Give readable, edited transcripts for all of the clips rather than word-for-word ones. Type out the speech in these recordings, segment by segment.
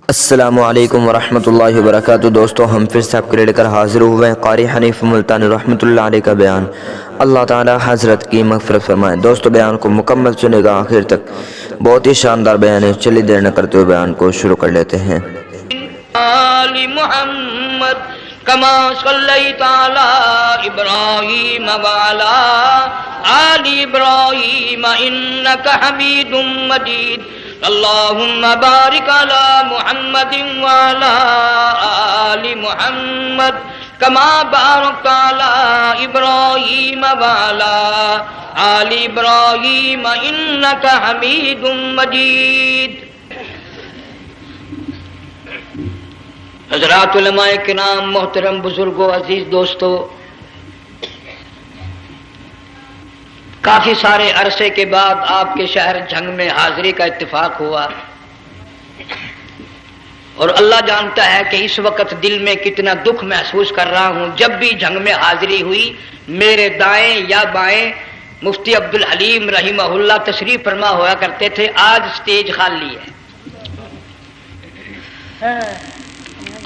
السلام علیکم ورحمۃ اللہ وبرکاتہ۔ دوستو ہم پھر سے آپ کو لے کر حاضر ہوئے ہیں قاری حنیف ملتانی رحمۃ اللہ علیہ کا بیان۔ اللہ تعالی حضرت کی مغفرت فرمائے۔ دوستو بیان کو مکمل سنے گا آخر تک، بہت ہی شاندار بیان ہے۔ چلیے دیر نہ کرتے ہوئے بیان کو شروع کر لیتے ہیں۔ آل محمد کما صلیت علی ابراہیم وعلی آل ابراہیم انک حمید مجید۔ اللہم بارک علی محمد وعلی آل محمد کما بارکت علی ابراہیم وعلی آل ابراہیم انک حمید مجید۔ حضرات علماء کرام، محترم بزرگوں، عزیز دوستو، کافی سارے عرصے کے بعد آپ کے شہر جھنگ میں حاضری کا اتفاق ہوا، اور اللہ جانتا ہے کہ اس وقت دل میں کتنا دکھ محسوس کر رہا ہوں۔ جب بھی جھنگ میں حاضری ہوئی، میرے دائیں یا بائیں مفتی عبدالحلیم رحمہ اللہ تشریف فرما ہوا کرتے تھے۔ آج سٹیج خالی ہے۔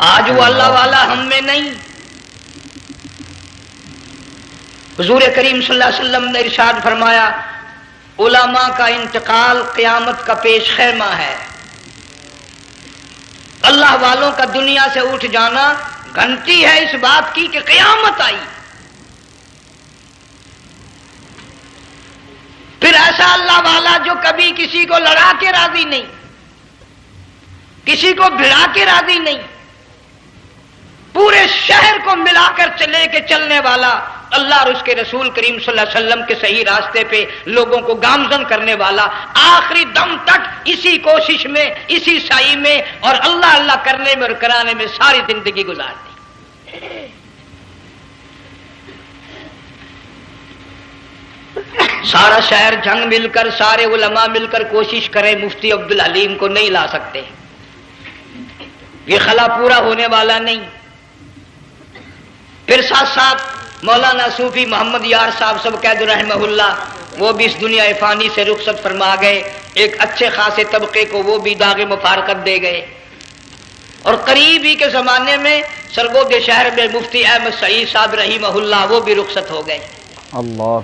آج وہ اللہ والا ہم میں نہیں۔ حضور کریم صلی اللہ علیہ وسلم نے ارشاد فرمایا، علماء کا انتقال قیامت کا پیش خیمہ ہے۔ اللہ والوں کا دنیا سے اٹھ جانا گھنٹی ہے اس بات کی کہ قیامت آئی۔ پھر ایسا اللہ والا جو کبھی کسی کو لڑا کے راضی نہیں، کسی کو بھڑا کے راضی نہیں، پورے شہر کو ملا کر چلے کے چلنے والا، اللہ اور اس کے رسول کریم صلی اللہ علیہ وسلم کے صحیح راستے پہ لوگوں کو گامزن کرنے والا، آخری دم تک اسی کوشش میں، اسی سعی میں اور اللہ اللہ کرنے میں اور کرانے میں ساری زندگی گزار دی۔ سارا شہر جنگ مل کر، سارے علماء مل کر کوشش کریں، مفتی عبدالحلیم کو نہیں لا سکتے۔ یہ خلا پورا ہونے والا نہیں۔ پھر ساتھ ساتھ مولانا صوفی محمد یار صاحب سب قید رحمہ اللہ، وہ بھی اس دنیا فانی سے رخصت فرما گئے۔ ایک اچھے خاصے طبقے کو وہ بھی داغ مفارقت دے گئے، اور قریب ہی کے زمانے میں سرگود شہر میں مفتی احمد سعید صاحب رحمہ اللہ وہ بھی رخصت ہو گئے۔ اللہ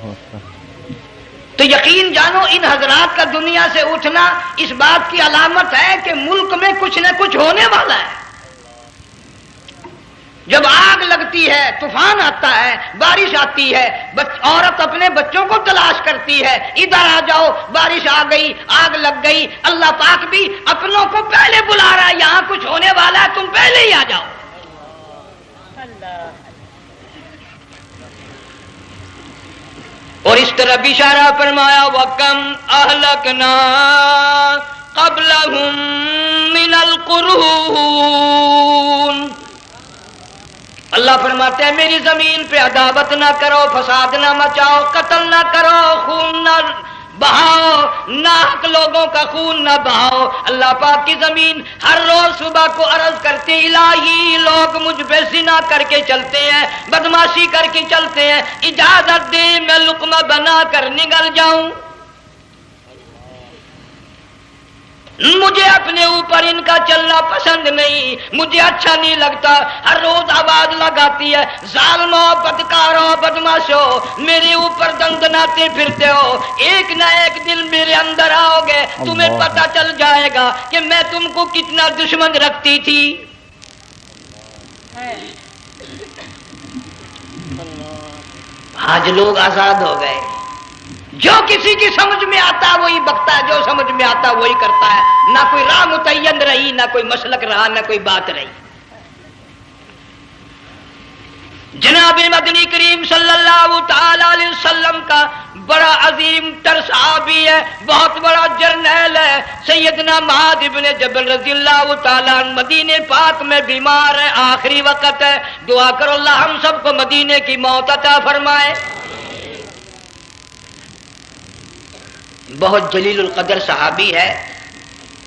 تو یقین جانو ان حضرات کا دنیا سے اٹھنا اس بات کی علامت ہے کہ ملک میں کچھ نہ کچھ ہونے والا ہے۔ جب آگ لگتی ہے، طوفان آتا ہے، بارش آتی ہے، عورت اپنے بچوں کو تلاش کرتی ہے، ادھر آ جاؤ، بارش آ گئی، آگ لگ گئی، اللہ پاک بھی اپنوں کو پہلے بلا رہا ہے، یہاں کچھ ہونے والا ہے، تم پہلے ہی آ جاؤ۔ اور اس طرح بھی اشارہ فرمایا، وَكَمْ أَهْلَكْنَا قَبْلَهُمْ مِنَ الْقُرُونِ۔ اللہ فرماتے ہیں میری زمین پہ عداوت نہ کرو، فساد نہ مچاؤ، قتل نہ کرو، خون نہ بہاؤ، ناحق لوگوں کا خون نہ بہاؤ۔ اللہ پاک کی زمین ہر روز صبح کو عرض کرتی، الہی لوگ مجھ پہ زنا کر کے چلتے ہیں، بدماشی کر کے چلتے ہیں، اجازت دے میں لقمہ بنا کر نگل جاؤں۔ مجھے اپنے اوپر ان کا چلنا پسند نہیں، مجھے اچھا نہیں لگتا۔ ہر روز آواز لگاتی ہے، ظالمو، بدکارو، بدماشو، میرے اوپر دندناتے پھرتے ہو، ایک نہ ایک دن میرے اندر آؤ گے، تمہیں پتہ چل جائے گا کہ میں تم کو کتنا دشمن رکھتی تھی۔ آج لوگ آزاد ہو گئے، جو کسی کی سمجھ میں آتا ہے وہی بکتا ہے، جو سمجھ میں آتا ہے وہی کرتا ہے، نہ کوئی راہ متعین رہی، نہ کوئی مسلک رہا، نہ کوئی بات رہی۔ جناب مدنی کریم صلی اللہ تعالی علیہ وسلم کا بڑا عظیم تر صحابی ہے، بہت بڑا جرنیل ہے، سیدنا معاذ ابن جبل رضی اللہ تعالی عنہ مدینے پاک میں بیمار ہے، آخری وقت ہے، دعا کرو اللہ ہم سب کو مدینے کی موت عطا فرمائے۔ بہت جلیل القدر صحابی ہے۔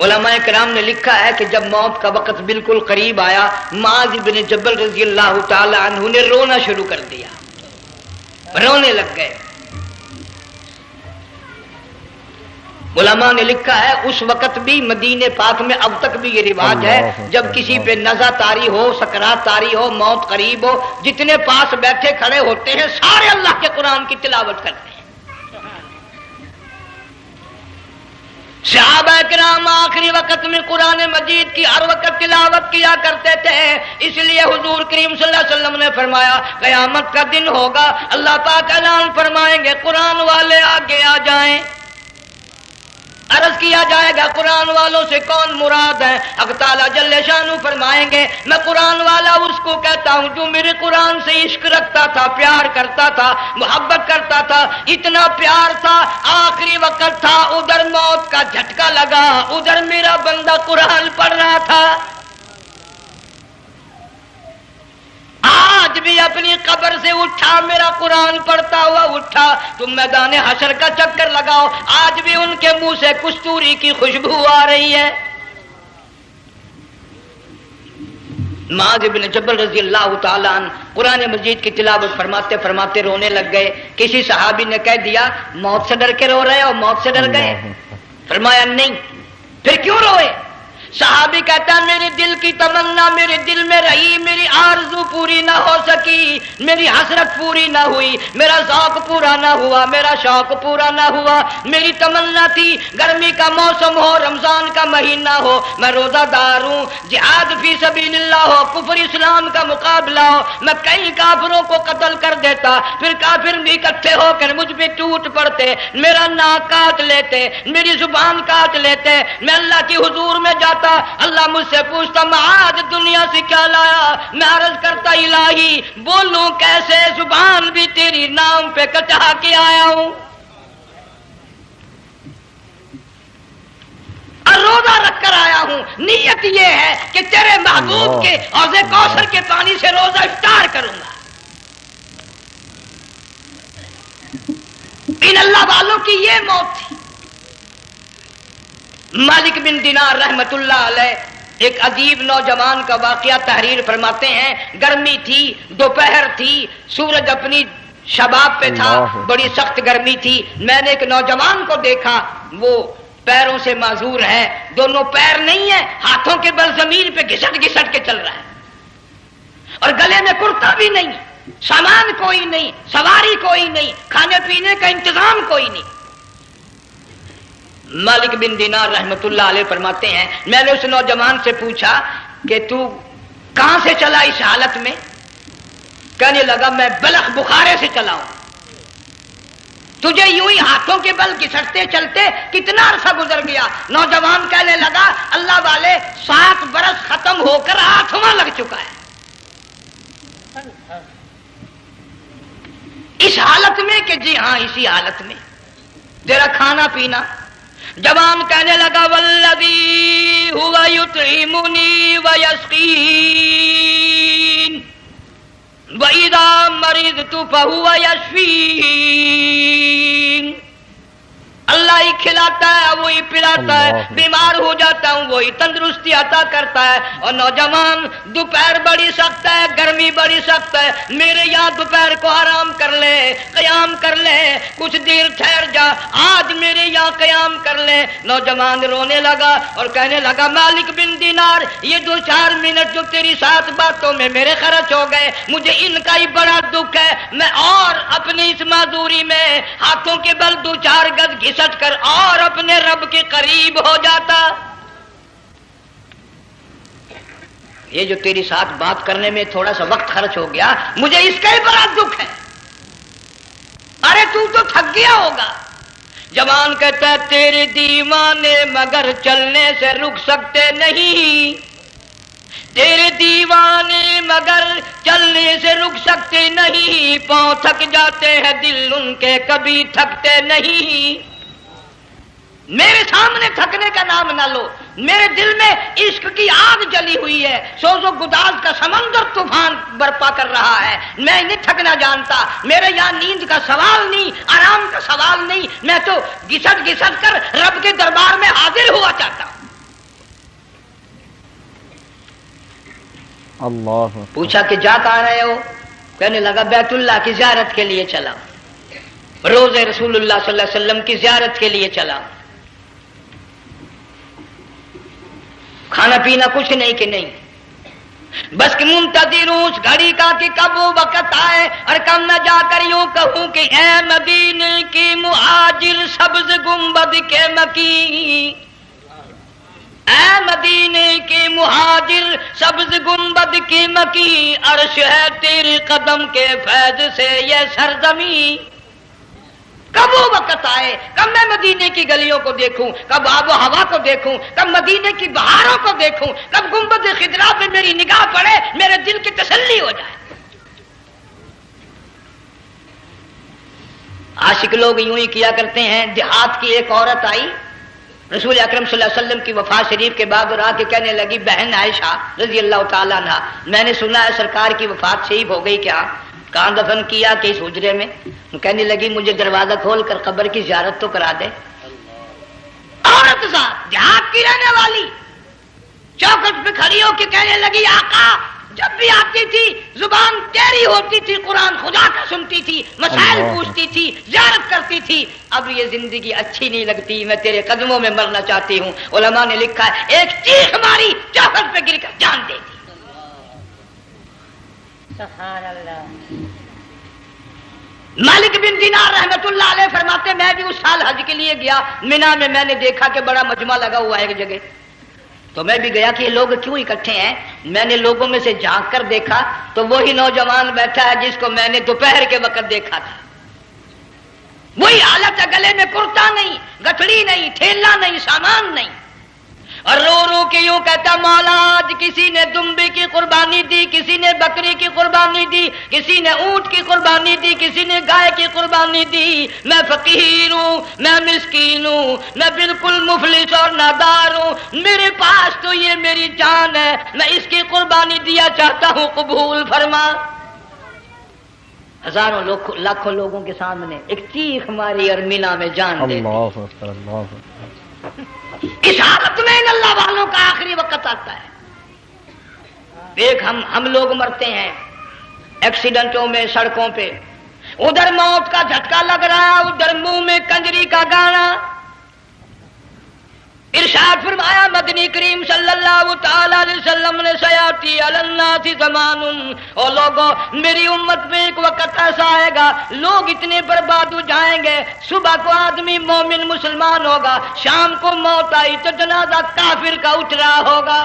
علماء کرام نے لکھا ہے کہ جب موت کا وقت بالکل قریب آیا، معاذ بن جبل رضی اللہ تعالی عنہ نے رونا شروع کر دیا، رونے لگ گئے۔ علماء نے لکھا ہے اس وقت بھی مدینے پاک میں اب تک بھی یہ رواج ہے، جب کسی پہ نزع طاری ہو، سکرات طاری ہو، موت قریب ہو، جتنے پاس بیٹھے کھڑے ہوتے ہیں سارے اللہ کے قرآن کی تلاوت کرتے ہیں۔ صحابہ کرام آخری وقت میں قرآن مجید کی ہر وقت تلاوت کیا کرتے تھے، اس لیے حضور کریم صلی اللہ علیہ وسلم نے فرمایا قیامت کا دن ہوگا، اللہ پاک اعلان فرمائیں گے قرآن والے آگے آ جائیں۔ عرض کیا جائے گا قرآن والوں سے کون مراد ہے؟ حق تعالیٰ جل شانہ فرمائیں گے میں قرآن والا اس کو کہتا ہوں جو میرے قرآن سے عشق رکھتا تھا، پیار کرتا تھا، محبت کرتا تھا، اتنا پیار تھا آخری وقت تھا، ادھر موت کا جھٹکا لگا، ادھر میرا بندہ قرآن پڑھ رہا تھا، آج بھی اپنی قبر سے اٹھا میرا قرآن پڑھتا ہوا اٹھا، تم میدان حشر کا چکر لگاؤ، آج بھی ان کے منہ سے کستوری کی خوشبو آ رہی ہے۔ معاذ بن جبل رضی اللہ تعالیٰ عنہ قرآن مجید کی تلاوت فرماتے فرماتے رونے لگ گئے، کسی صحابی نے کہہ دیا موت سے ڈر کے رو رہے ہو، موت سے ڈر گئے؟ فرمایا نہیں۔ پھر کیوں روئے؟ صحابی کہتا ہے میرے دل کی تمنا میرے دل میں رہی، میری آرزو پوری نہ ہو سکی، میری حسرت پوری نہ ہوئی، میرا ذوق پورا نہ ہوا، میرا شوق پورا نہ ہوا، میری تمنا تھی گرمی کا موسم ہو، رمضان کا مہینہ ہو، میں روزہ دار ہوں، جہاد فی سبیل اللہ ہو، کفر اسلام کا مقابلہ ہو، میں کئی کافروں کو قتل کر دیتا، پھر کافر اکٹھے ہو کر مجھ پہ ٹوٹ پڑتے، میرا ناک کاٹ لیتے، میری زبان کاٹ لیتے، میں اللہ کی حضور میں جاتا، اللہ مجھ سے پوچھتا معاذ دنیا سے کیا لایا؟ میں عرض کرتا الہی بولوں کیسے، زبان بھی تیری نام پہ کٹا کے آیا ہوں، اور روزہ رکھ کر آیا ہوں، نیت یہ ہے کہ تیرے محبوب کے حوض کوثر کے پانی سے روزہ افطار کروں گا۔ ان اللہ والوں کی یہ موت تھی۔ مالک بن دینار رحمت اللہ علیہ ایک عجیب نوجوان کا واقعہ تحریر فرماتے ہیں، گرمی تھی، دوپہر تھی، سورج اپنی شباب پہ تھا، بڑی سخت گرمی تھی، میں نے ایک نوجوان کو دیکھا، وہ پیروں سے معذور ہے، دونوں پیر نہیں ہیں، ہاتھوں کے بل زمین پہ گھسٹ گھسٹ کے چل رہا ہے، اور گلے میں کرتا بھی نہیں، سامان کوئی نہیں، سواری کوئی نہیں، کھانے پینے کا انتظام کوئی نہیں۔ مالک بن دینار رحمت اللہ علیہ فرماتے ہیں میں نے اس نوجوان سے پوچھا کہ تو کہاں سے چلا اس حالت میں؟ کہنے لگا میں بلخ بخارے سے چلا ہوں۔ تجھے یوں ہی ہاتھوں کے بل گھسٹتے چلتے کتنا عرصہ گزر گیا؟ نوجوان کہنے لگا اللہ والے 7 برس ختم ہو کر 8واں لگ چکا ہے، اس حالت میں کہ جی ہاں اسی حالت میں، تیرا کھانا پینا۔ جوان کہنے لگا والذی ہوا یطعمنی ویسقین وَإِذَا مَرِضْتُ فَهُوَ يَشْفِينِ، اللہ ہی کھلاتا ہے وہی پلاتا ہے، بیمار ہو جاتا ہوں وہی تندرستی عطا کرتا ہے۔ اور نوجوان دوپہر بڑی سخت ہے، گرمی بڑی سخت ہے، میرے یہاں دوپہر کو آرام کر لے، قیام کر لے، کچھ دیر ٹھہر جا، آج میرے یہاں قیام کر لے۔ نوجوان رونے لگا اور کہنے لگا مالک بن دینار یہ 2-4 منٹ جو تیری ساتھ باتوں میں میرے خرچ ہو گئے، مجھے ان کا ہی بڑا دکھ ہے، میں اور اپنی اس معذوری میں ہاتھوں کے بل 2-4 گز گھسٹ کر اور اپنے رب کے قریب ہو جاتا۔ یہ جو تیری ساتھ بات کرنے میں تھوڑا سا وقت خرچ ہو گیا، مجھے اس کا ہی بڑا دکھ ہے۔ ارے تو تھک گیا ہوگا۔ جوان کہتا ہے تیرے دیوانے مگر چلنے سے رک سکتے نہیں، تیرے دیوانے مگر چلنے سے رک سکتے نہیں، پاؤں تھک جاتے ہیں دل ان کے کبھی تھکتے نہیں۔ میرے سامنے تھکنے کا نام نہ لو، میرے دل میں عشق کی آگ جلی ہوئی ہے، سوز و گداز کا سمندر طوفان برپا کر رہا ہے، میں نہیں تھکنا جانتا، میرے یہاں نیند کا سوال نہیں، آرام کا سوال نہیں، میں تو گھسٹ گھسٹ کر رب کے دربار میں حاضر ہوا چاہتا ہوں۔ اللہ پوچھا کہ جا کہاں رہے ہو؟ کہنے لگا بیت اللہ کی زیارت کے لیے چلا، روزے رسول اللہ صلی اللہ علیہ وسلم کی زیارت کے لیے چلا۔ کھانا پینا کچھ نہیں کہ نہیں، بس کہ منتظر ہوں اس گھڑی کا کہ کب وہ وقت آئے اور کب میں جا کر یوں کہوں کہ اے مدینے کی مہاجر سبز گنبد کے مکی، اے مدینے کے مہاجر سبز گنبد کی مکی، عرش ہے تیرے قدم کے فیض سے یہ سرزمین۔ کب وہ وقت آئے، کب میں مدینے کی گلیوں کو دیکھوں، کب آب و ہوا کو دیکھوں، کب مدینے کی بہاروں کو دیکھوں، کب گنبد خضرا پہ میری نگاہ پڑے، میرے دل کی تسلی ہو جائے۔ عاشق لوگ یوں ہی کیا کرتے ہیں۔ دیہات کی ایک عورت آئی رسول اکرم صلی اللہ علیہ وسلم کی وفات شریف کے بعد اور آ کے کہنے لگی، بہن عائشہ رضی اللہ تعالیٰ عنہا، میں نے سنا ہے سرکار کی وفات شریف ہو گئی، کیا کہاں دفن کیا کہ اس حجرے میں؟ کہنے لگی مجھے دروازہ کھول کر قبر کی زیارت تو کرا دے۔ عورت صاحب دیہات کی رہنے والی چوکھٹ پہ کھڑی ہو کے کہنے لگی، آقا جب بھی آتی تھی زبان تیری ہوتی تھی، قرآن خدا کا سنتی تھی، مسائل پوچھتی تھی، زیارت کرتی تھی، اب یہ زندگی اچھی نہیں لگتی، میں تیرے قدموں میں مرنا چاہتی ہوں۔ علماء نے لکھا ہے ایک چیخ ماری، چوکھٹ پہ گر کر جان دے دی۔ سبحان اللہ۔ مالک بن دینار رحمت اللہ علیہ فرماتے میں بھی اس سال حج کے لیے گیا، مینا میں میں نے دیکھا کہ بڑا مجمع لگا ہوا ہے ایک جگہ، تو میں بھی گیا کہ یہ لوگ کیوں اکٹھے ہیں۔ میں نے لوگوں میں سے جھانک کر دیکھا تو وہی نوجوان بیٹھا ہے جس کو میں نے دوپہر کے وقت دیکھا تھا، وہی حالت ہے، گلے میں کرتا نہیں، گٹھڑی نہیں، تھیلا نہیں، سامان نہیں، اور رو رو کے یوں کہتا، مولا آج کسی نے دمبی کی قربانی دی، کسی نے بکری کی قربانی دی، کسی نے اونٹ کی قربانی دی، کسی نے گائے کی قربانی دی، میں فقیر ہوں، میں مسکین ہوں، میں بالکل مفلس اور نادار ہوں، میرے پاس تو یہ میری جان ہے، میں اس کی قربانی دیا چاہتا ہوں، قبول فرما۔ ہزاروں لاکھوں لوگوں کے سامنے ایک چیخ ماری اور مینا میں جان دے دی۔ اللہ اکبر، اللہ اکبر۔ اس حالت میں ان اللہ والوں کا آخری وقت آتا ہے۔ ایک ہم لوگ مرتے ہیں ایکسیڈنٹوں میں، سڑکوں پہ، ادھر موت کا جھٹکا لگ رہا ہے، ادھر منہ میں کنجری کا گانا۔ ارشاد فرمایا مدنی کریم صلی اللہ تعالی علیہ وسلم نے، سیاتی علی الناس زمان، او لوگوں میری امت میں ایک وقت ایسا آئے گا لوگ اتنے برباد ہو جائیں گے، صبح کو آدمی مومن مسلمان ہوگا، شام کو موت آئی تو جنازہ کافر کا اٹھ رہا ہوگا۔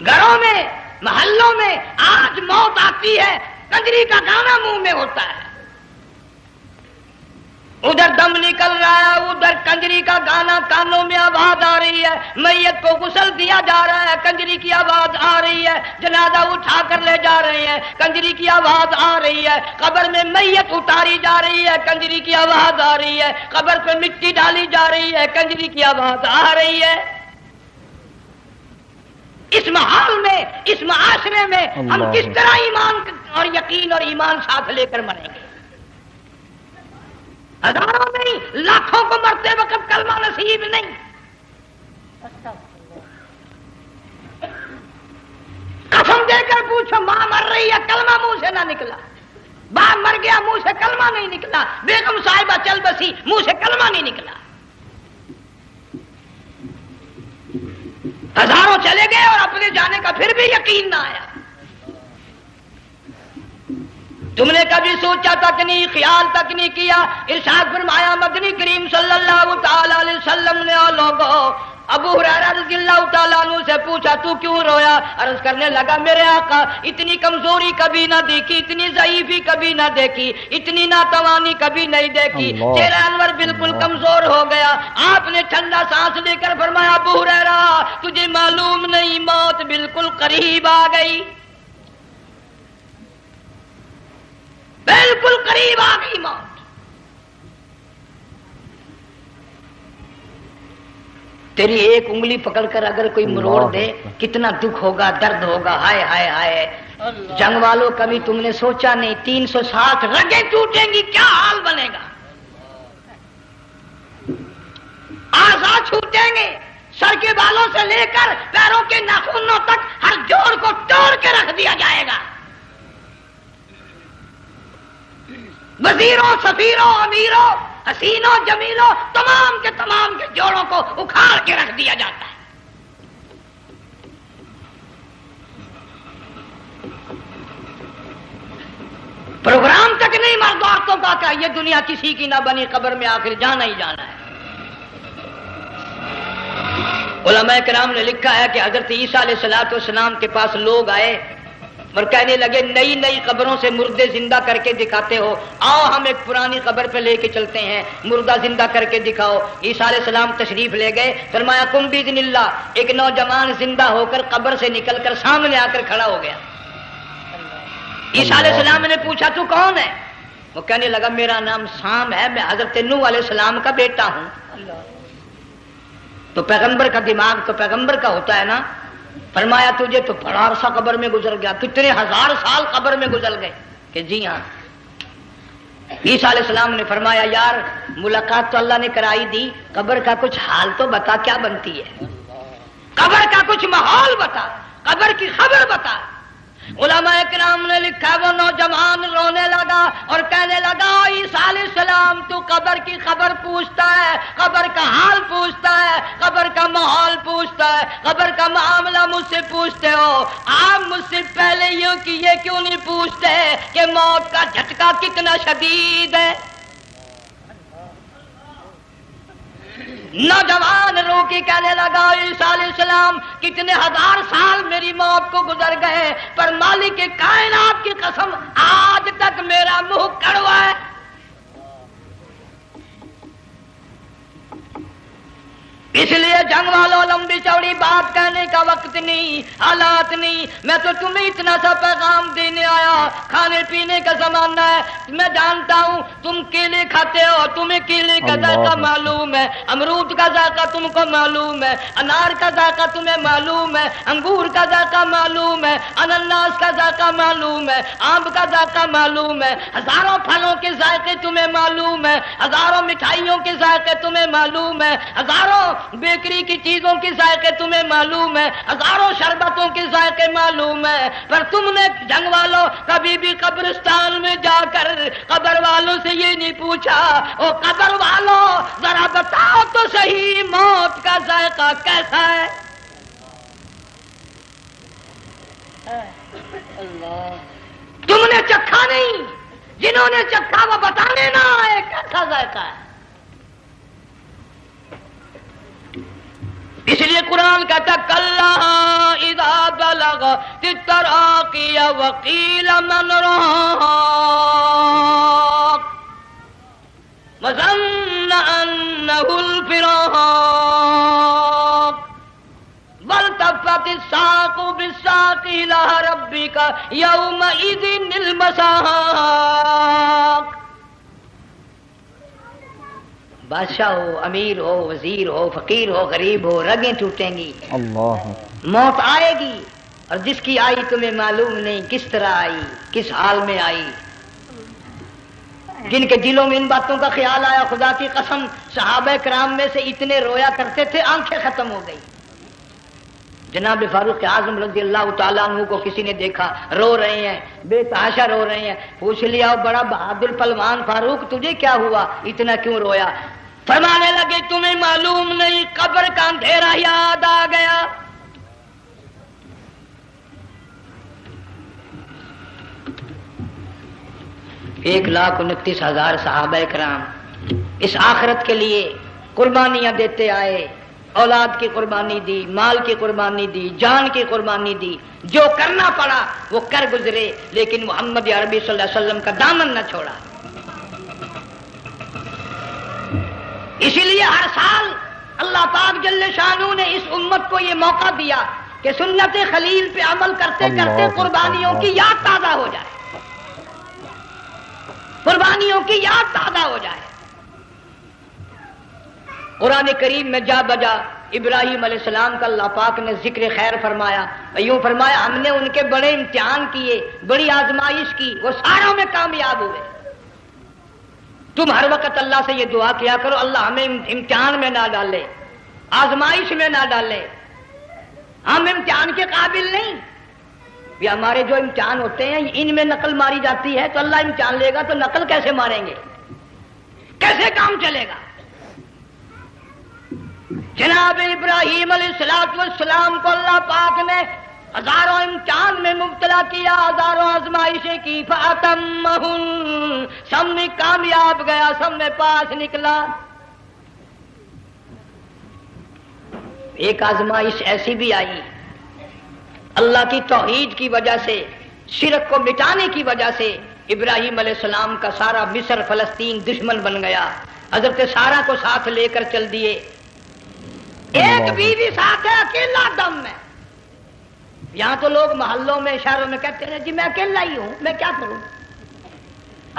گھروں میں، محلوں میں آج موت آتی ہے، کنجری کا گانا منہ میں ہوتا ہے، ادھر دم نکل رہا ہے، ادھر کنجری کا گانا کانوں میں آواز آ رہی ہے، میت کو غسل دیا جا رہا ہے، کنجری کی آواز آ رہی ہے، جنازہ اٹھا کر لے جا رہے ہیں، کنجری کی آواز آ رہی ہے، قبر میں میت اتاری جا رہی ہے، کنجری کی آواز آ رہی ہے، قبر پہ مٹی ڈالی جا رہی ہے، کنجری کی آواز آ رہی ہے۔ اس ماحول میں، اس معاشرے میں ہم کس طرح ایمان اور یقین اور ایمان ساتھ لے کر مریں گے؟ ہزاروں نہیں، لاکھوں کو مرتے وقت کلمہ نصیب نہیں۔ قسم دے کر پوچھو، ماں مر رہی ہے، کلمہ منہ سے نہ نکلا، باپ مر گیا، منہ سے کلمہ نہیں نکلا، بیگم صاحبہ چل بسی، منہ سے کلمہ نہیں نکلا۔ ہزاروں چلے گئے اور اپنے جانے کا پھر بھی یقین نہ آیا۔ تم نے کبھی سوچا تک نہیں، خیال تک نہیں کیا۔ ارشاد فرمایا مدنی کریم صلی اللہ تعالی علیہ وسلم نے، اور لوگوں ابو ہریرہ رضی اللہ تعالیٰ عنہ سے پوچھا تو کیوں رویا؟ عرض کرنے لگا میرے آقا اتنی کمزوری کبھی نہ دیکھی، اتنی ضعیفی کبھی نہ دیکھی، اتنی ناتوانی کبھی نہیں دیکھی، چہرہ انور بالکل کمزور ہو گیا۔ آپ نے ٹھنڈا سانس لے کر فرمایا ابو ہریرہ تجھے معلوم نہیں موت بالکل قریب آ گئی، بالکل قریب آ گئی موت۔ تیری ایک انگلی پکڑ کر اگر کوئی مروڑ دے کتنا دکھ ہوگا، درد ہوگا، ہائے ہائے ہائے۔ جنگ والوں کبھی تم نے سوچا نہیں 360 رگیں ٹوٹیں گی کیا حال بنے گا، اعضاء چھوٹیں گے، سر کے بالوں سے لے کر پیروں کے ناخنوں تک ہر جوڑ کو توڑ کے رکھ دیا جائے گا۔ وزیروں، سفیروں، امیروں، حسینوں جمیلوں تمام کے جوڑوں کو اکھاڑ کے رکھ دیا جاتا ہے۔ پروگرام تک نہیں مرد عورتوں کا کہ یہ دنیا کسی کی نہ بنی، قبر میں آخر جانا ہی جانا ہے۔ علماء کرام نے لکھا ہے کہ حضرت عیسیٰ علیہ السلام کے پاس لوگ آئے اور کہنے لگے نئی قبروں سے مردے زندہ کر کے دکھاتے ہو، آؤ ہم ایک پرانی قبر پہ لے کے چلتے ہیں، مردہ زندہ کر کے دکھاؤ۔ عیسیٰ علیہ السلام تشریف لے گئے، فرمایا قم باذن اللہ، ایک نوجوان زندہ ہو کر قبر سے نکل کر سامنے آ کر کھڑا ہو گیا۔ عیسیٰ علیہ السلام نے پوچھا تو کون ہے؟ وہ کہنے لگا میرا نام سام ہے، میں حضرت نوح علیہ السلام کا بیٹا ہوں۔ تو پیغمبر کا دماغ تو پیغمبر کا ہوتا ہے نا۔ فرمایا تجھے تو بڑا عرصہ قبر میں گزر گیا، کتنے ہزار سال قبر میں گزر گئے؟ کہ جی ہاں۔ عیسیٰ علیہ السلام نے فرمایا یار ملاقات تو اللہ نے کرائی دی، قبر کا کچھ حال تو بتا، کیا بنتی ہے؟ قبر کا کچھ ماحول بتا، قبر کی خبر بتا۔ علماء کرام نے لکھا وہ نوجوان رونے لگا اور کہنے لگا عیسیٰ علیہ السلام تو قبر کی خبر پوچھتا ہے، قبر کا حال پوچھتا ہے، قبر کا ماحول پوچھتا ہے، قبر کا معاملہ مجھ سے پوچھتے ہو، آپ مجھ سے پہلے یہ کیوں نہیں پوچھتے کہ موت کا جھٹکا کتنا شدید ہے؟ نوجوان رو کے کہنے لگا عیسیٰ علیہ السلام کتنے ہزار سال میری موت کو گزر گئے، پر مالک کائنات کی قسم آج تک میرا منہ کڑوا ہے۔ اس لیے جنگ والوں لمبی چوڑی بات کہنے کا وقت نہیں، حالات نہیں، میں تو تمہیں اتنا سا پیغام دینے آیا، کھانے پینے کا زمانہ ہے، میں جانتا ہوں تم کیلے کھاتے ہو، تمہیں کیلے کا ذائقہ معلوم ہے، امرود کا ذائقہ تم کو معلوم ہے، انار کا ذائقہ تمہیں معلوم ہے، انگور کا ذائقہ معلوم ہے، انناس کا ذائقہ معلوم ہے، آم کا ذائقہ معلوم ہے، ہزاروں پھلوں کے ذائقے تمہیں معلوم ہے، ہزاروں مٹھائیوں کے ذائقے تمہیں معلوم ہے، ہزاروں بیکری کی چیزوں کے ذائقے تمہیں معلوم ہے، ہزاروں شربتوں کے ذائقے معلوم ہے، پر تم نے جنگ والوں کبھی بھی قبرستان میں جا کر قبر والوں سے یہ نہیں پوچھا او قبر والوں ذرا بتاؤ تو صحیح موت کا ذائقہ کیسا ہے؟ تم نے چکھا نہیں، جنہوں نے چکھا وہ بتانے نہ آئے کیسا ذائقہ ہے۔ اس لیے قرآن کہتا کلا اذا بلغت التراقی وقیل من راق وظن انہ الفراق والتفت الساق بالساق الى ربک یومئذ المساق۔ بادشاہ ہو، امیر ہو، وزیر ہو، فقیر ہو، غریب ہو، رگیں ٹوٹیں گی، اللہ موت آئے گی، اور جس کی آئی تمہیں معلوم نہیں کس طرح آئی، کس حال میں آئی۔ جن کے دلوں میں ان باتوں کا خیال آیا خدا کی قسم صحابہ کرام میں سے اتنے رویا کرتے تھے آنکھیں ختم ہو گئی۔ جناب فاروق اعظم رضی اللہ تعالیٰ عنہ کو کسی نے دیکھا رو رہے ہیں، بے تحاشا رو رہے ہیں، پوچھ لیا بڑا بہادر پہلوان فاروق تجھے کیا ہوا، اتنا کیوں رویا؟ فرمانے لگے تمہیں معلوم نہیں قبر کا اندھیرا یاد آ گیا۔ 1,29,000 صحابہ کرام اس آخرت کے لیے قربانیاں دیتے آئے، اولاد کی قربانی دی، مال کی قربانی دی، جان کی قربانی دی، جو کرنا پڑا وہ کر گزرے، لیکن محمد عربی صلی اللہ علیہ وسلم کا دامن نہ چھوڑا۔ اسی لیے ہر سال اللہ پاک جل شانہ نے اس امت کو یہ موقع دیا کہ سنت خلیل پہ عمل کرتے کرتے قربانیوں کی یاد تازہ ہو جائے، قربانیوں کی یاد تازہ ہو جائے۔ قرآن کریم میں جا بجا ابراہیم علیہ السلام کا اللہ پاک نے ذکر خیر فرمایا، یوں فرمایا ہم نے ان کے بڑے امتحان کیے، بڑی آزمائش کی، وہ ساروں میں کامیاب ہوئے۔ تم ہر وقت اللہ سے یہ دعا کیا کرو اللہ ہمیں امتحان میں نہ ڈالے، آزمائش میں نہ ڈالے، ہم امتحان کے قابل نہیں۔ یہ ہمارے جو امتحان ہوتے ہیں ان میں نقل ماری جاتی ہے، تو اللہ امتحان لے گا تو نقل کیسے ماریں گے؟ کیسے کام چلے گا؟ جناب ابراہیم علیہ السلام کو اللہ پاک نے ہزاروں امتحان میں مبتلا کیا، ہزاروں آزمائشیں کی، فَأَتَمَّهُنَّ، سب میں کامیاب گیا، سب میں پاس نکلا۔ ایک آزمائش ایسی بھی آئی، اللہ کی توحید کی وجہ سے، شرک کو مٹانے کی وجہ سے ابراہیم علیہ السلام کا سارا مصر فلسطین دشمن بن گیا۔ حضرت سارہ کو ساتھ لے کر چل دیے، ایک بیوی ساتھ ہے، اکیلا دم میں۔ یہاں تو لوگ محلوں میں شہروں میں کہتے ہیں جی میں اکیلا ہی ہوں، میں کیا کروں؟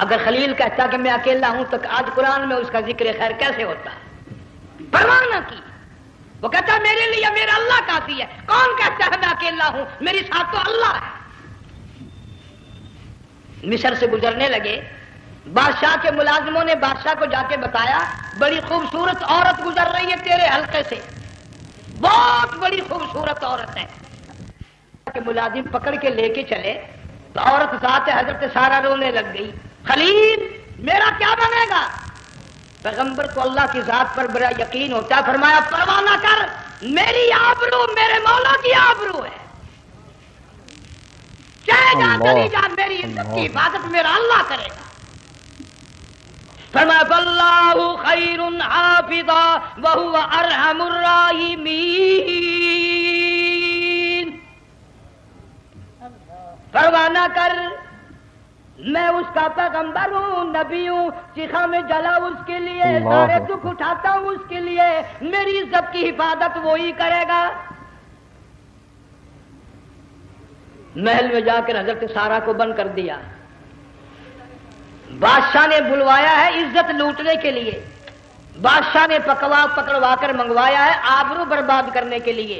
اگر خلیل کہتا کہ میں اکیلا ہوں تو آج قرآن میں اس کا ذکر خیر کیسے ہوتا؟ پرواہ نہ کی، وہ کہتا میرے لیے میرا اللہ کافی ہے۔ کون کہتا ہے میں اکیلا ہوں؟ میری ساتھ تو اللہ ہے۔ مصر سے گزرنے لگے، بادشاہ کے ملازموں نے بادشاہ کو جا کے بتایا بڑی خوبصورت عورت گزر رہی ہے تیرے حلقے سے، بہت بڑی خوبصورت عورت ہے۔ کہ ملازم پکڑ کے لے کے چلے تو عورت ذات حضرت سارہ رونے لگ گئی، خلیل میرا کیا بنے گا؟ پیغمبر کو اللہ کی ذات پر بڑا یقین ہوتا ہے، فرمایا پرواہ نہ کر، میری آبرو میرے مولا کی آبرو ہے، چاہے جا چلی جا، میری عزت کی حفاظت میرا اللہ کرے گا۔ فرمایا فاللہ خیر حافظا وہو ارحم الراحمین، پرواہ نہ کر، میں اس کا پیغمبر ہوں، نبی ہوں، چیخا میں جلا اس کے لیے، سارے دکھ اٹھاتا ہوں اس کے لیے، میری عزت کی حفاظت وہی کرے گا۔ محل میں جا کر حضرت سارہ کو بند کر دیا، بادشاہ نے بلوایا ہے عزت لوٹنے کے لیے، بادشاہ نے پکڑوا کر منگوایا ہے آبرو برباد کرنے کے لیے۔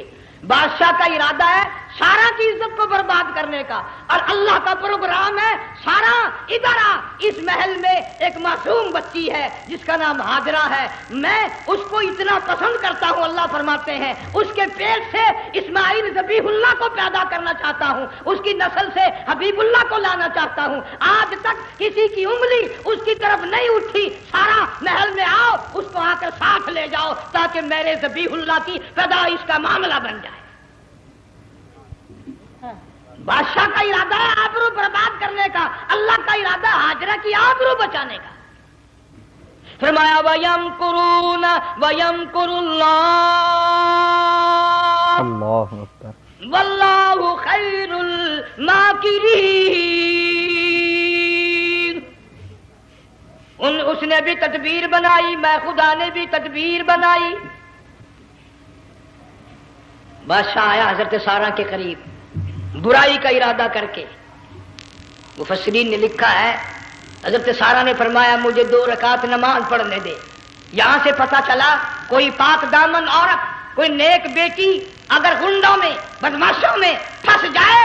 بادشاہ کا ارادہ ہے سارا کی عزت کو برباد کرنے کا، اور اللہ کا پروگرام ہے سارا ادھر آ، اس محل میں ایک معصوم بچی ہے جس کا نام ہاجرہ ہے، میں اس کو اتنا پسند کرتا ہوں، اللہ فرماتے ہیں اس کے پیٹ سے اسماعیل ذبیح اللہ کو پیدا کرنا چاہتا ہوں، اس کی نسل سے حبیب اللہ کو لانا چاہتا ہوں۔ آج تک کسی کی انگلی اس کی طرف نہیں اٹھی، سارا محل میں آؤ، اس کو آ کر ساتھ لے جاؤ تاکہ میرے ذبیح اللہ کی پیدائش کا معاملہ بن جائے۔ بادشاہ کا ارادہ ہے آبرو برباد کرنے کا، اللہ کا ارادہ ہے ہاجرہ کی آبرو بچانے کا۔ فرمایا وَيَمْكُرُونَ وَيَمْكُرُ اللَّهُ وَاللَّهُ خَيْرُ الْمَاكِرِينَ۔ اس نے بھی تدبیر بنائی، میں خدا نے بھی تدبیر بنائی۔ بادشاہ آیا حضرت سارہ کے قریب برائی کا ارادہ کر کے، مفسرین نے لکھا ہے حضرت سارہ نے فرمایا مجھے 2 رکعت نماز پڑھنے دے۔ یہاں سے پتہ چلا کوئی پاک دامن عورت، کوئی نیک بیٹی اگر غنڈوں میں بدماشوں میں پھنس جائے،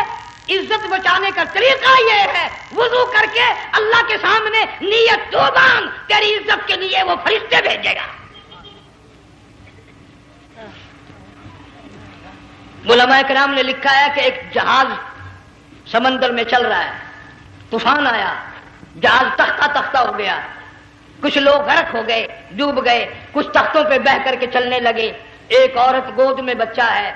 عزت بچانے کا طریقہ یہ ہے وضو کر کے اللہ کے سامنے نیت تو باندھ، تیری عزت کے لیے وہ فرشتے بھیجے گا۔ علماء کرام نے لکھا ہے کہ ایک جہاز سمندر میں چل رہا ہے، طوفان آیا، جہاز تختہ تختہ ہو گیا، کچھ لوگ غرق ہو گئے، ڈوب گئے، کچھ تختوں پہ بہ کر کے چلنے لگے۔ ایک عورت گود میں بچہ ہے،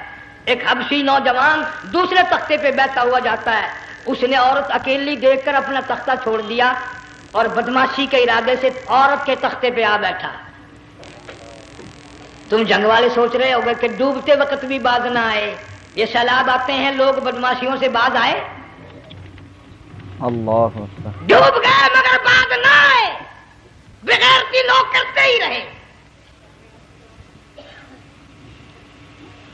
ایک حبشی نوجوان دوسرے تختے پہ بہتا ہوا جاتا ہے، اس نے عورت اکیلی دیکھ کر اپنا تختہ چھوڑ دیا اور بدماشی کے ارادے سے عورت کے تختے پہ آ بیٹھا۔ تم جنگ والے سوچ رہے ہوگے کہ ڈوبتے وقت بھی باز نہ آئے، یہ سیلاب آتے ہیں لوگ بدماشیوں سے باز آئے؟ اللہ ڈوب گئے مگر باز نہ آئے، بغیرتی لوگ کرتے ہی رہے۔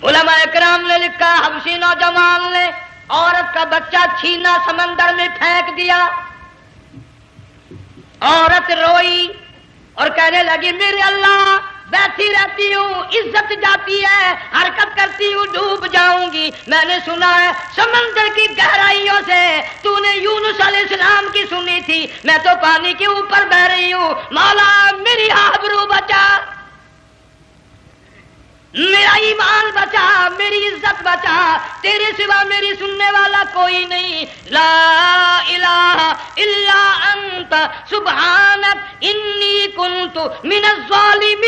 علماء کرام نے لکھا حبشی نوجوان نے عورت کا بچہ چھینا سمندر میں پھینک دیا، عورت روئی اور کہنے لگی میرے اللہ بیٹھی رہتی ہوں، عزت جاتی ہے، حرکت کرتی ہوں، ڈوب جاؤں گی۔ میں نے سنا ہے سمندر کی گہرائیوں سے تو نے یونس علیہ السلام کی سنی تھی، میں تو پانی کے اوپر بہ رہی ہوں، مولا میری آبرو بچا، میرا ایمان بچا، میری عزت بچا، تیرے سوا میری سننے والا کوئی نہیں، لا الہ الا انت سبحانک انی کنت من الظالمین۔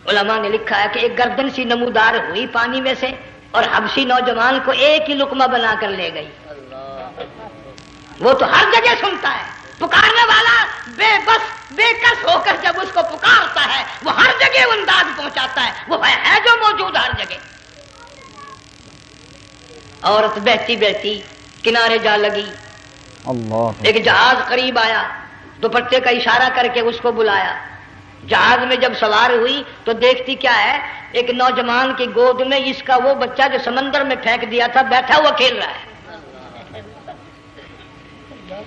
علماء نے لکھا ہے کہ ایک گردن سی نمودار ہوئی پانی میں سے اور حبشی نوجوان کو ایک ہی لقمہ بنا کر لے گئی۔ وہ تو ہر جگہ سنتا ہے، پکارنے والا بے بس بے کس ہو کر جب اس کو پکارتا ہے وہ ہر جگہ انداز پہنچاتا ہے، وہ ہے جو موجود ہر جگہ۔ عورت بہتی بہتی کنارے جا لگی، اللہ ایک جہاز قریب آیا، دوپٹے کا اشارہ کر کے اس کو بلایا۔ جہاز میں جب سوار ہوئی تو دیکھتی کیا ہے، ایک نوجوان کی گود میں اس کا وہ بچہ جو سمندر میں پھینک دیا تھا بیٹھا ہوا کھیل رہا ہے۔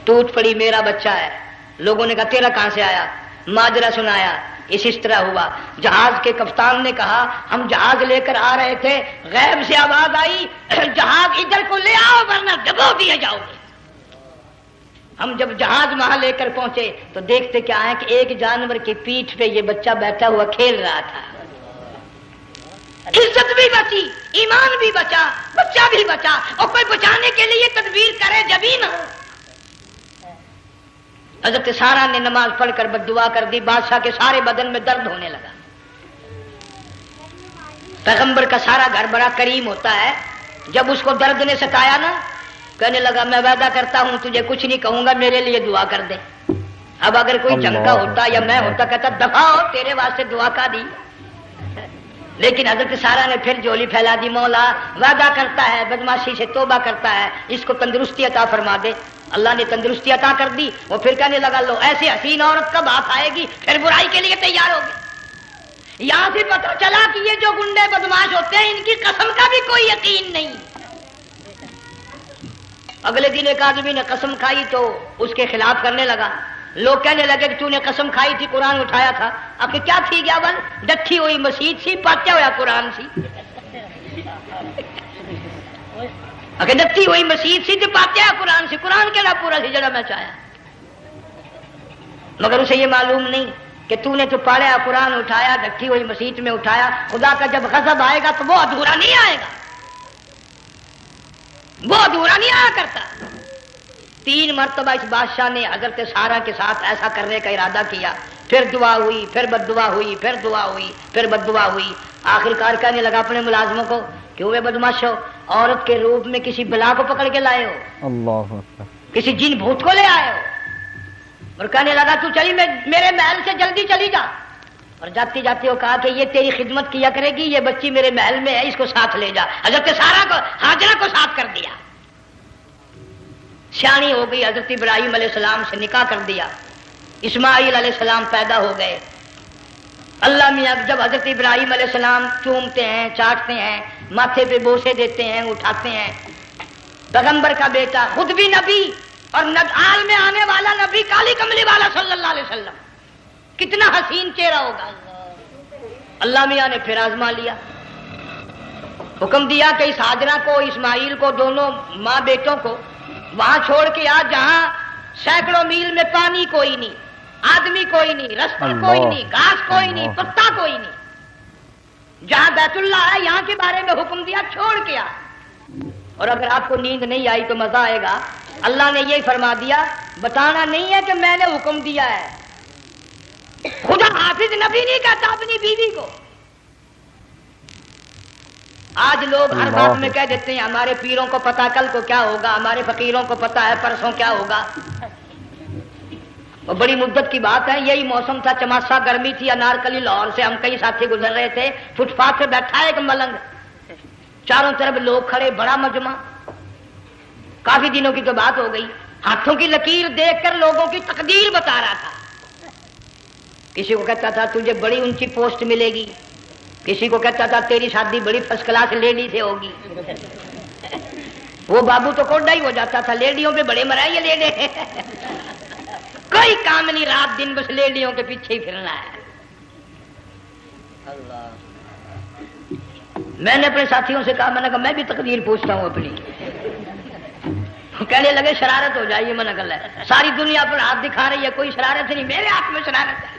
ٹوٹ پڑی، میرا بچہ ہے۔ لوگوں نے کہا تیرا کہاں سے آیا؟ ماجرا سنایا، اس طرح ہوا۔ جہاز کے کپتان نے کہا ہم جہاز لے کر آ رہے تھے، غیب سے آواز آئی جہاز ادھر کو لے آؤ ورنہ ڈبو دیے جاؤ گے۔ ہم جب جہاز وہاں لے کر پہنچے تو دیکھتے کیا ہے کہ ایک جانور کی پیٹھ پہ یہ بچہ بیٹھا ہوا کھیل رہا تھا۔ عزت بھی بچی، ایمان بھی بچا، بچہ بھی بچا، اور کوئی بچانے کے لیے تدبیر کرے جبھی نہ۔ حضرت سارا نے نماز پڑھ کر بد دعا کر دی، بادشاہ کے سارے بدن میں درد ہونے لگا۔ پیغمبر کا سارا گھر بڑا کریم ہوتا ہے، جب اس کو درد نے ستایا نا، کہنے لگا میں وعدہ کرتا ہوں تجھے کچھ نہیں کہوں گا، میرے لیے دعا کر دے۔ اب اگر کوئی جنگ کا ہوتا یا میں ہوتا کہتا دفع ہو، تیرے واسطے دعا کا دی۔ لیکن حضرت سارا نے پھر جولی پھیلا دی، مولا وعدہ کرتا ہے، بدماشی سے توبہ کرتا ہے، اس کو تندرستی عطا فرما دے۔ اللہ نے تندرستی عطا کر دی۔ وہ پھر کہنے لگا لو ایسی حسین عورت کب آپ آئے گی، پھر برائی کے لیے تیار ہوگی۔ یہاں سے پتہ چلا کہ یہ جو گنڈے بدماش ہوتے ہیں ان کی قسم کا بھی کوئی یقین نہیں۔ اگلے دن ایک آدمی نے قسم کھائی تو اس کے خلاف کرنے لگا۔ لوگ کہنے لگے کہ تو نے قسم کھائی تھی، قرآن اٹھایا تھا، آخر کیا تھی گیا بل ڈٹھی ہوئی مسیح سی، پاٹیا ہوا قرآن سی۔ اگر ڈٹھی ہوئی مسیح سی تو پاٹیا قرآن سی، قرآن کے نا پورا سی جڑا میں چاہیا، مگر اسے یہ معلوم نہیں کہ تو نے تو پاڑیا قرآن اٹھایا، ڈٹھی ہوئی مسیح میں اٹھایا۔ خدا کا جب غضب آئے گا تو وہ ادھورا نہیں آئے گا، وہ ادھورا نہیں آیا کرتا۔ 3 مرتبہ اس بادشاہ نے حضرت سارا کے ساتھ ایسا کرنے کا ارادہ کیا، پھر دعا ہوئی، پھر بد دعا ہوئی، پھر دعا ہوئی، پھر بد دعا ہوئی۔ آخر کار کہنے لگا اپنے ملازموں کو کہ ہوئے بدماشو، عورت کے روپ میں کسی بلا کو پکڑ کے لائے ہو، اللہ اکبر، کسی جن بھوت کو لے آئے ہو۔ اور کہنے لگا تو چلی میرے محل سے جلدی چلی جا۔ اور جاتی جاتی وہ کہا کہ یہ تیری خدمت کیا کرے گی، یہ بچی میرے محل میں ہے، اس کو ساتھ لے جا۔ حضرت سارا کو، ہاجرہ کو ساتھ کر دیا، سیانی ہو گئی، حضرت ابراہیم علیہ السلام سے نکاح کر دیا، اسماعیل علیہ السلام پیدا ہو گئے۔ اللہ میاں جب حضرت ابراہیم علیہ السلام چومتے ہیں، چاٹتے ہیں، ماتھے پہ بوسے دیتے ہیں، اٹھاتے ہیں، پیغمبر کا بیٹا، خود بھی نبی اور آل میں آنے والا نبی، کالی کملی والا صلی اللہ علیہ وسلم، کتنا حسین چہرہ ہوگا۔ اللہ میاں نے پھر آزما لیا، حکم دیا کہ اس ہاجرہ کو، اسماعیل کو، دونوں ماں بیٹوں کو وہاں چھوڑ کے آ جہاں سینکڑوں میل میں پانی کوئی نہیں، آدمی کوئی نہیں، رستہ کوئی نہیں، گھاس کوئی نہیں، پتا کوئی نہیں، جہاں بیت اللہ ہے یہاں کے بارے میں حکم دیا چھوڑ کے آ۔ اور اگر آپ کو نیند نہیں آئی تو مزہ آئے گا، اللہ نے یہ فرما دیا، بتانا نہیں ہے کہ میں نے حکم دیا ہے۔ خدا حافظ نبی نہیں کہتا اپنی بیوی کو۔ آج لوگ ہر بات میں کہہ دیتے ہیں ہمارے پیروں کو پتا کل کو کیا ہوگا، ہمارے فقیروں کو پتا ہے پرسوں کیا ہوگا۔ اور بڑی مدت کی بات ہے، یہی موسم تھا، چماسا گرمی تھی، انارکلی لاہور سے ہم کئی ساتھی گزر رہے تھے، فٹ پاتھ پہ بیٹھا ہے ایک ملنگ، چاروں طرف لوگ کھڑے، بڑا مجمع، کافی دنوں کی تو بات ہو گئی، ہاتھوں کی لکیر دیکھ کر لوگوں کی تقدیر بتا رہا تھا۔ کسی کو کہتا تھا تجھے بڑی اونچی پوسٹ ملے گی، کسی کو کہتا تھا تیری شادی بڑی فرسٹ کلاس لیڈی سے ہوگی۔ وہ بابو تو کوڈا ہی ہو جاتا تھا، لیڈیوں پہ بڑے مرائے یہ لیڈے کوئی کام نہیں، رات دن بس لیڈیوں کے پیچھے ہی پھرنا ہے۔ میں نے اپنے ساتھیوں سے کہا، میں نے کہا میں بھی تقدیر پوچھتا ہوں اپنی۔ کہنے لگے شرارت ہو جائے، یہ منع کر ہے، ساری دنیا پر ہاتھ دکھا رہی ہے، کوئی شرارت نہیں، میرے ہاتھ میں شرارت ہے۔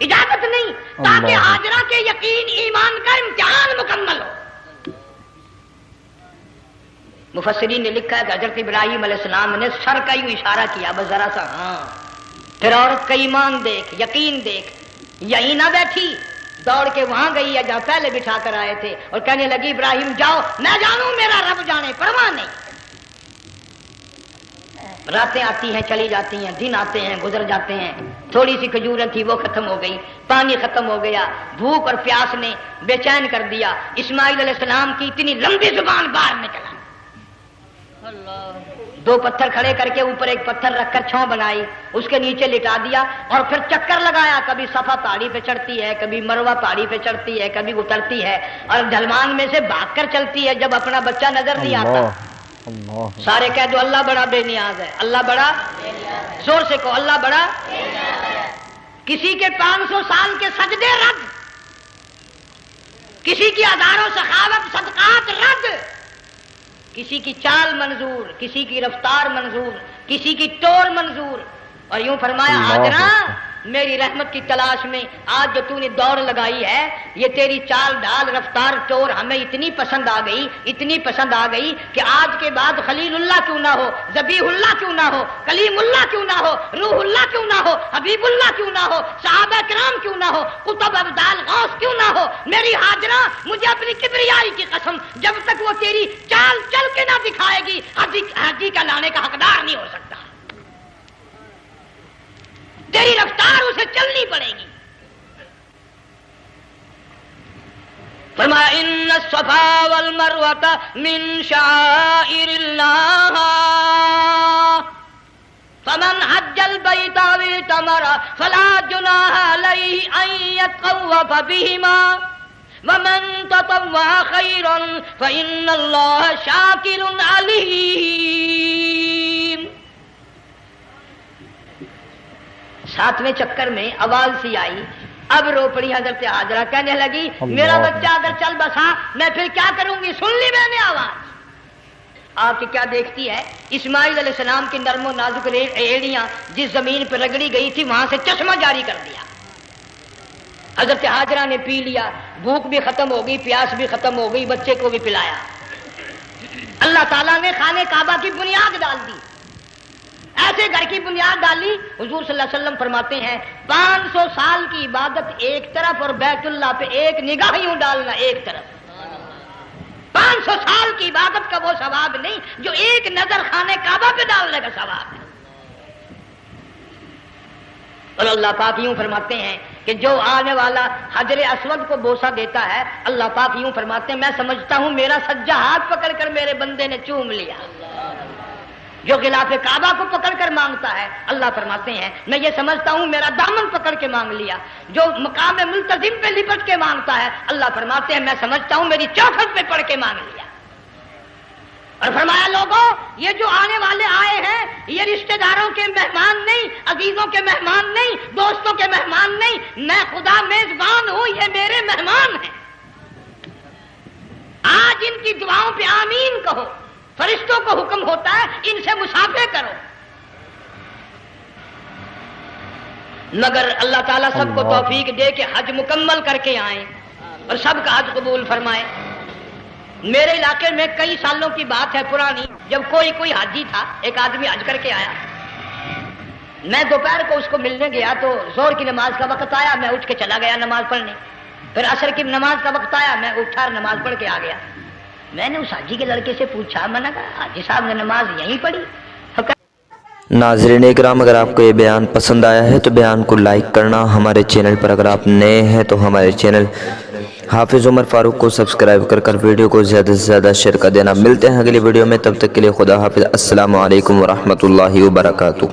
اجازت نہیں، تاکہ ہاجرہ کے یقین ایمان کا امتحان مکمل ہو۔ مفسرین نے لکھا ہے کہ حضرت ابراہیم علیہ السلام نے سر کا یوں اشارہ کیا، بس ذرا سا ہاں، پھر عورت کا ایمان دیکھ، یقین دیکھ، یہی نہ بیٹھی، دوڑ کے وہاں گئی یا جہاں پہلے بٹھا کر آئے تھے، اور کہنے لگی ابراہیم جاؤ، میں جانوں میرا رب جانے، پرواہ نہیں۔ راتیں آتی ہیں چلی جاتی ہیں، دن آتے ہیں گزر جاتے ہیں، تھوڑی سی کھجوریں تھی وہ ختم ہو گئی، پانی ختم ہو گیا، بھوک اور پیاس نے بے چین کر دیا، اسماعیل علیہ السلام کی اتنی لمبی زبان باہر نکلا، دو پتھر کھڑے کر کے اوپر ایک پتھر رکھ کر چھاؤں بنائی، اس کے نیچے لٹا دیا، اور پھر چکر لگایا، کبھی صفا پہاڑی پہ چڑھتی ہے، کبھی مروہ پہاڑی پہ چڑھتی ہے، کبھی اترتی ہے، اور ڈھلوان میں سے بھاگ کر چلتی ہے جب اپنا بچہ نظر نہیں آتا۔ اللہ سارے کہہ دو اللہ بڑا بے نیاز ہے، اللہ بڑا، زور سے کہو اللہ بڑا۔ کسی کے 500 سال کے سجدے رد، کسی کی ہزاروں سخاوت صدقات رد، کسی کی چال منظور، کسی کی رفتار منظور، کسی کی ٹور منظور، اور یوں فرمایا ہاجرہ میری رحمت کی تلاش میں آج جو تو نے دوڑ لگائی ہے، یہ تیری چال ڈال رفتار ٹور ہمیں اتنی پسند آ گئی، اتنی پسند آ گئی کہ آج کے بعد خلیل اللہ کیوں نہ ہو، ذبیح اللہ کیوں نہ ہو، کلیم اللہ کیوں نہ ہو، روح اللہ کیوں نہ ہو، حبیب اللہ کیوں نہ ہو، صحابہ کرام کیوں نہ ہو، قطب ابدال غوث کیوں نہ ہو، میری ہاجرہ مجھے اپنی کبریائی کی قسم جب تک وہ تیری چال چل کے نہ دکھائے گی حاجی کا لانے کا حقدار نہیں ہو سکتا، تیری رفتار اسے چلنی پڑے گی۔ فرمایا ان الصفا والمروۃ من شعائر اللہ فمن حج البیت او اعتمر فلا جناح علیہ ان یطوف بہما ومن تطوع خیرا فإن اللہ شاکر علیم۔ ساتویں چکر میں آواز سی آئی، اب رو پڑی حضرت ہاجرہ، کہنے لگی میرا بچہ اگر چل بسا میں پھر کیا کروں گی، سن لی میں نے آواز۔ آپ کی کیا دیکھتی ہے، اسماعیل علیہ السلام کی نرم و نازک ایڑیاں جس زمین پہ رگڑی گئی تھی وہاں سے چشمہ جاری کر دیا، حضرت ہاجرہ نے پی لیا، بھوک بھی ختم ہو گئی، پیاس بھی ختم ہو گئی، بچے کو بھی پلایا۔ اللہ تعالیٰ نے خانہ کعبہ کی بنیاد ڈال دی، ایسے گھر کی بنیاد ڈالی، حضور صلی اللہ علیہ وسلم فرماتے ہیں 500 سال کی عبادت ایک طرف اور بیت اللہ پہ ایک نگاہ یوں ڈالنا ایک طرف، 500 سال کی عبادت کا وہ ثواب نہیں جو ایک نظر خانہ کعبہ پہ ڈالنے کا ثواب ہے۔ اور اللہ پاک یوں فرماتے ہیں کہ جو آنے والا حجر اسود کو بوسہ دیتا ہے، اللہ پاک یوں فرماتے ہیں میں سمجھتا ہوں میرا سجا ہاتھ پکڑ کر میرے بندے نے چوم لیا۔ جو غلاف کعبہ کو پکڑ کر مانگتا ہے، اللہ فرماتے ہیں میں یہ سمجھتا ہوں میرا دامن پکڑ کے مانگ لیا۔ جو مقام ملتزم پہ لپٹ کے مانگتا ہے، اللہ فرماتے ہیں میں سمجھتا ہوں میری چوکھٹ پہ پڑھ کے مانگ لیا۔ اور فرمایا لوگوں یہ جو آنے والے آئے ہیں یہ رشتہ داروں کے مہمان نہیں، عزیزوں کے مہمان نہیں، دوستوں کے مہمان نہیں، میں خدا میزبان ہوں، یہ میرے مہمان ہیں۔ آج ان کی دعاؤں پہ آمین کہو، فرشتوں کو حکم ہوتا ہے ان سے مصافحہ کرو، مگر اللہ تعالیٰ سب کو توفیق دے کہ حج مکمل کر کے آئیں اور سب کا حج قبول فرمائے۔ میرے علاقے میں کئی سالوں کی بات ہے پرانی، جب کوئی حاجی تھا، ایک آدمی حج کر کے آیا، میں دوپہر کو اس کو ملنے گیا تو زور کی نماز کا وقت آیا، میں اٹھ کے چلا گیا نماز پڑھنے، پھر عصر کی نماز کا وقت آیا، میں اٹھا اور نماز پڑھ کے آ گیا۔ میں نے اس حاجی کے لڑکے سے پوچھا، میں نے کہا حاجی صاحب نے نماز یہیں پڑھی؟ ناظرین اکرام اگر آپ کو یہ بیان پسند آیا ہے تو بیان کو لائک کرنا، ہمارے چینل پر اگر آپ نئے ہیں تو ہمارے چینل حافظ عمر فاروق کو سبسکرائب کر ویڈیو کو زیادہ سے زیادہ شیئر کر دینا۔ ملتے ہیں اگلی ویڈیو میں، تب تک کے لیے خدا حافظ، السلام علیکم ورحمۃ اللہ وبرکاتہ۔